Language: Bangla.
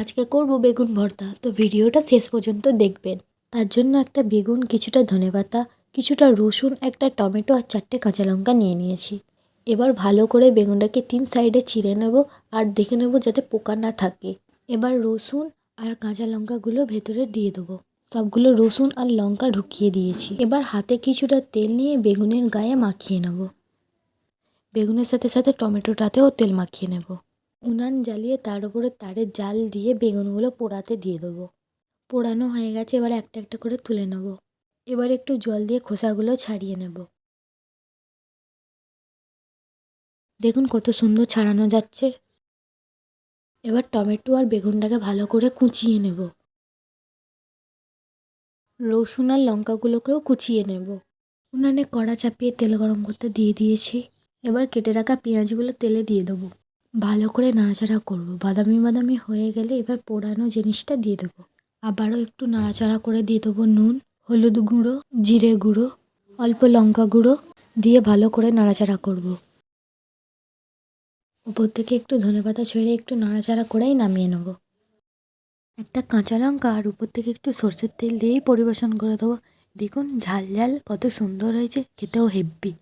আজকে করব বেগুন ভর্তা, তো ভিডিওটা শেষ পর্যন্ত দেখবেন। তার জন্য একটা বেগুন, কিছুটা ধনেপাতা, কিছুটা রসুন, একটা টমেটো আর 4টে কাঁচা লঙ্কা নিয়ে নিয়েছি। এবার ভালো করে বেগুনটাকে 3 সাইডে চিড়ে নেব আর দেখে নেব যাতে পোকা না থাকে। এবার রসুন আর কাঁচা লঙ্কাগুলো ভেতরে দিয়ে দেবো। সবগুলো রসুন আর লঙ্কা ঢুকিয়ে দিয়েছি। এবার হাতে কিছুটা তেল নিয়ে বেগুনের গায়ে মাখিয়ে নেব। বেগুনের সাথে সাথে টমেটোটাতেও তেল মাখিয়ে নেব। উনান জ্বালিয়ে তার উপরে তারের জাল দিয়ে বেগুনগুলো পোড়াতে দিয়ে দেবো। পোড়ানো হয়ে গেছে, এবার একটা একটা করে তুলে নেব। এবার একটু জল দিয়ে খোসাগুলো ছাড়িয়ে নেব। দেখুন কত সুন্দর ছাড়ানো যাচ্ছে। এবার টমেটো আর বেগুনটাকে ভালো করে কুচিয়ে নেব। রসুন আর লঙ্কাগুলোকেও কুচিয়ে নেব। উনানে কড়া চাপিয়ে তেল গরম করতে দিয়ে দিয়েছি। এবার কেটে রাখা পেঁয়াজগুলো তেলে দিয়ে দেবো। ভালো করে নাড়াচাড়া করব। বাদামি বাদামি হয়ে গেলে এবার পোড়ানো জিনিসটা দিয়ে দেবো। আবারও একটু নাড়াচাড়া করে দিয়ে দেবো নুন, হলুদ গুঁড়ো, জিরে গুঁড়ো, অল্প লঙ্কা গুঁড়ো দিয়ে ভালো করে নাড়াচাড়া করব। উপর থেকে একটু ধনেপাতা ছড়িয়ে একটু নাড়াচাড়া করেই নামিয়ে নেব। একটা কাঁচা লঙ্কা আর উপর থেকে একটু সর্ষের তেল দিয়েই পরিবেশন করে দেবো। দেখুন ঝাল ঝাল কত সুন্দর হয়েছে, খেতেও হেব্বি।